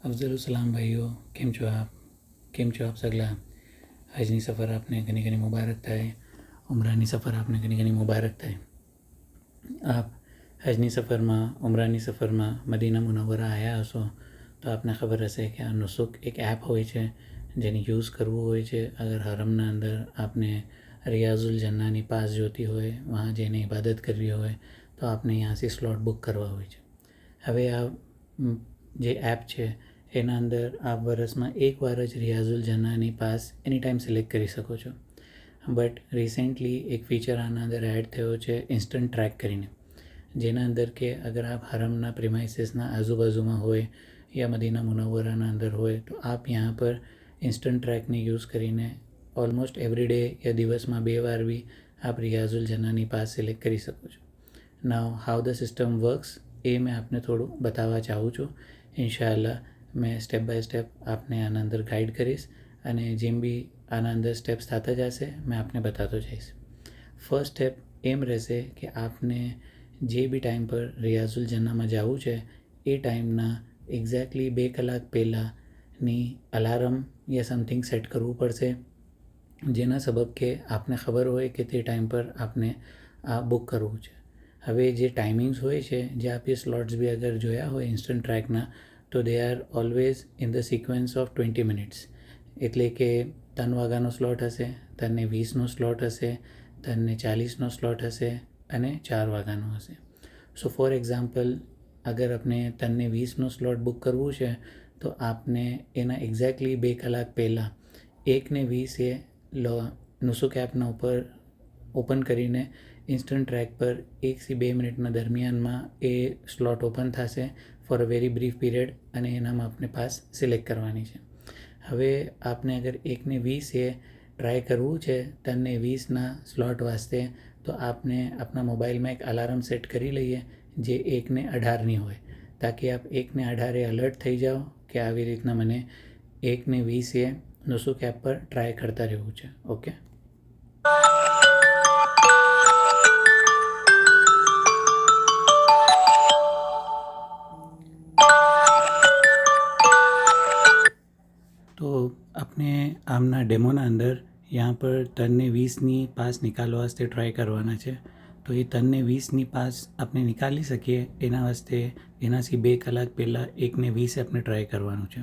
અફઝલુસલામ ભાઈઓ, કેમ છો આપ? કેમ છો આપ સગલા? હજની સફર આપને ઘણી ઘણી મુબારક થાય. ઉમરાની સફર આપને ઘણી ઘણી મુબારક થાય. આપ હજની સફરમાં, ઉમરાની સફરમાં મદીના મુનવ્વરા આવ્યા હશો તો આપને ખબર હશે કે આ નુસુક એક એપ હોય છે જેને યુઝ કરવું હોય છે. અગર હરમના અંદર આપને રિયાઝુલ જન્નાની પાસ જોતી હોય, વहाँ જઈને ઇબાદત કરવી હોય તો આપને ત્યાંથી સ્લોટ બુક કરવા હોય છે. હવે આ જે એપ છે એના અંદર આપ વરસમાં એકવાર જ રિયાઝુલ જન્નાની પાસ એની ટાઈમ સિલેક્ટ કરી શકો છો. બટ રિસેન્ટલી એક ફીચર આના અંદર એડ થયો છે ઇન્સ્ટન્ટ ટ્રેક કરીને, જેના અંદર કે અગર આપ હરમના પ્રિમાઇસીસના આજુબાજુમાં હોય યા મદીના મુનવ્વરાના અંદર હોય તો આપ यहाँ પર ઇન્સ્ટન્ટ ટ્રેકને યુઝ કરીને ઓલમોસ્ટ એવરી ડે યા દિવસમાં 2 વાર બી આપ રિયાઝુલ જન્નાની પાસ સિલેક્ટ કરી શકો છો. નાઉ હાઉ ધ સિસ્ટમ વર્ક્સ એ મેં આપને થોડું બતાવવા ચાહું છું. ઇન્શાઅલ્લાહ મેં સ્ટેપ બાય સ્ટેપ આપને આના અંદર ગાઈડ કરીશ અને જેમ બી આના અંદર સ્ટેપ્સ થતા જશે મેં આપને બતાતો જઈશ. ફર્સ્ટ સ્ટેપ એમ રહેશે કે આપને જે બી ટાઈમ પર રિયાઝુલ જન્નામાં જવું છે એ ટાઈમના એક્ઝેક્ટલી 2 કલાક પહેલાંની અલાર્મ યા સમથિંગ સેટ કરવું પડશે, જેના સબબ કે આપને ખબર હોય કે તે ટાઈમ પર આપને આ બુક કરવું છે. હવે જે ટાઈમિંગ્સ હોય છે, જે આપે સ્લોટ્સ બી અગર જોયા હોય ઇન્સ્ટન્ટ ટ્રેકના, તો they are always in the sequence of 20 minutes. એટલે કે 3 વાગ્યાનો સ્લોટ હશે, 3:20નો સ્લોટ હશે, 3:40નો સ્લોટ હશે અને 4 વાગ્યાનો હશે. સો ફોર એક્ઝામ્પલ, અગર આપણે 3:20નો સ્લોટ બુક કરવું છે તો આપને એના એક્ઝેક્ટલી 2 કલાક પહેલાં 1:20 નુસુક એપના ઉપર ઓપન કરીને ઇન્સ્ટન્ટ ટ્રેક પર 1 થી 2 મિનિટના દરમિયાનમાં એ સ્લોટ ઓપન થશે for a very brief period અને એનામાં આપણે પાસ સિલેક્ટ કરવાની છે. હવે આપને અગર 1:20 ટ્રાય કરવું છે 3:20ના સ્લોટ વાસ્તે તો આપને આપણા મોબાઈલમાં એક અલાર્મ સેટ કરી લઈએ જે 1:18ની હોય, તાકી આપ 1:18 અલર્ટ થઈ જાઓ કે આવી રીતના મને 1:20 નુસુક એપ પર ટ્રાય કરતા રહેવું છે. ઓકે. તો આપણે આમના ડેમોના અંદર यहाँ पर 3:20ની પાસ નિકાલવા વાસ્તે ટ્રાય કરવાના છે. તો એ 3:20ની પાસ આપણે નિકાલી શકીએ એના વાસ્તે એનાથી 2 કલાક પહેલાં 1:20 આપણે ટ્રાય કરવાનું છે.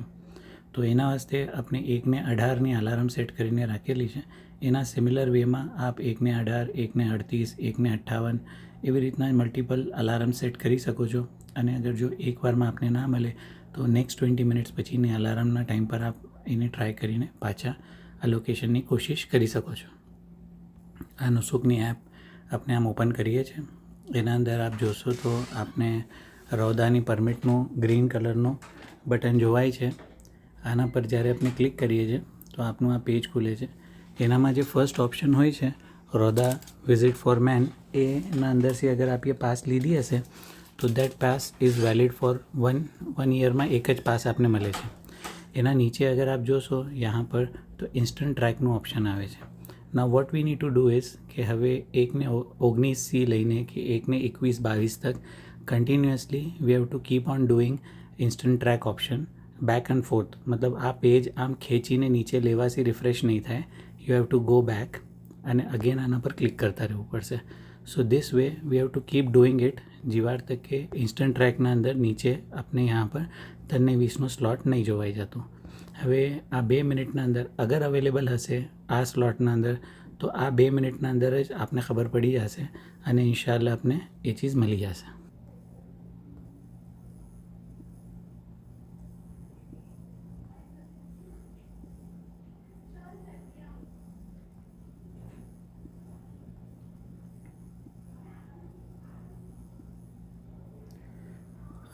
તો એના વાસ્તે આપણે 1:18ની અલાર્મ સેટ કરીને રાખેલી છે. એના સિમિલર વેમાં આપ 1:18, 1:38, 1:58 એવી રીતના મલ્ટિપલ અલાર્મ સેટ કરી શકો છો. અને અગર જો એકવારમાં આપને ના મળે તો નેક્સ્ટ 20 મિનિટ્સ પછીની અલાર્મના ટાઈમ પર આપ એને ટ્રાય કરીને પાછા આ લોકેશનની કોશિશ કરી શકો છો. આ નુસુકની એપ આપણે આમ ઓપન કરીએ છીએ. એના અંદર આપ જોશો તો આપને રોદાની પરમિટનું ગ્રીન કલરનું બટન જોવાય છે. આના પર જ્યારે આપણે ક્લિક કરીએ છીએ તો આપનું આ પેજ ખુલે છે. એનામાં જે ફર્સ્ટ ઓપ્શન હોય છે રોદા વિઝિટ ફોર મેન, એના અંદરથી અગર આપે પાસ લીધી હશે તો that pass is valid for one યરમાં એક જ પાસ આપને મળે છે. એના નીચે અગર આપ જોશો यहाँ પર તો ઇન્સ્ટન્ટ ટ્રેકનું ઓપ્શન આવે છે. નાઉ what we need to do is કે હવે 1:19થી લઈને કે 1:21-22 તક continuously V have to keep on doing instant track option back and fourth. મતલબ આ પેજ આમ ખેંચીને નીચે લેવાથી રિફ્રેશ નહીં થાય. You have to go back અને અગેન આના પર ક્લિક કરતા રહેવું પડશે. So this way we have to keep doing it જીવાર તક કે ઇન્સ્ટન્ટ ટ્રેકના અંદર નીચે આપણે यहाँ પર 3:20નો સ્લોટ નહીં જોવાઈ જતું. હવે આ 2 મિનિટના અંદર અગર અવેલેબલ હશે આ સ્લોટના અંદર તો આ 2 મિનિટના અંદર જ આપને ખબર પડી જશે અને ઇન્શાઅલ્લાહ આપને એ ચીઝ મળી જશે.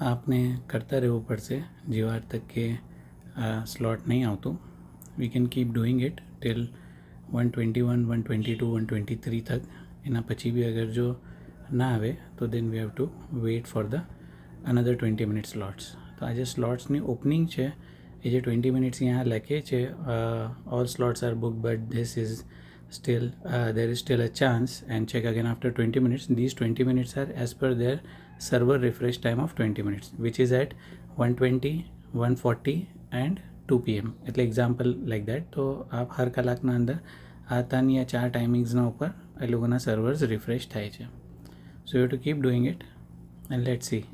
આપને કરતા રહેવું પડશે જેવાર તક કે આ સ્લોટ નહીં આવતું. We can keep doing it till 1:21, 1:22, 1:23 તક. એના પછી બી અગર જો ના આવે તો then we have to wait for the another 20 minute slots. તો આ જે સ્લોટ્સની ઓપનિંગ છે એ જે 20 મિનિટ્સ यहाँ લખે છે all slots are book but this is still there is still a chance and check again after 20 minutes. These 20 minutes are as per their server refresh time of 20 minutes which is at 1:20, 1:40 and 2 PM એટલે example like that. તો આપ હર કલાકના અંદર આ 3 યા 4 ટાઈમિંગ્સના ઉપર એ લોકોના servers refresh થાય છે. So you two keep doing it and let see.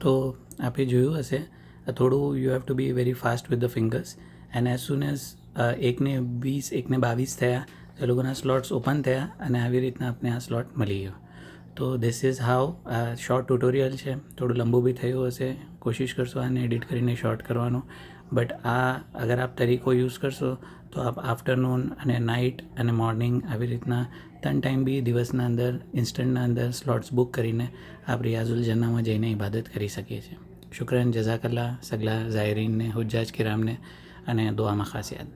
તો આપે જોયું હશે થોડું you have two be very fast with the fingers and as soon as 1:20 1:22 થયા તો એ લોકોના સ્લોટ્સ ઓપન થયા અને આવી રીતના આપણે આ સ્લોટ મળી ગયો. તો ધીસ ઇઝ હાઉ આ શોર્ટ ટ્યુટોરિયલ છે. થોડું લંબુ બી થયું હશે, કોશિશ કરશો આને એડિટ કરીને શોર્ટ કરવાનો. બટ આ અગર આપ તરીકો યુઝ કરશો તો આપ આફ્ટરનૂન અને નાઇટ અને મોર્નિંગ આવી રીતના 3 ટાઈમ બી દિવસના અંદર ઇન્સ્ટન્ટના અંદર સ્લોટ્સ બુક કરીને આપ રિયાઝુલ જન્નામાં જઈને ઇબાદત કરી શકીએ છીએ. શુક્રન, જઝાકલ્લા, સગલા ઝાયરીનને, હુજ્જાજ કિરામને અને દુઆમાં ખાસ યાદ.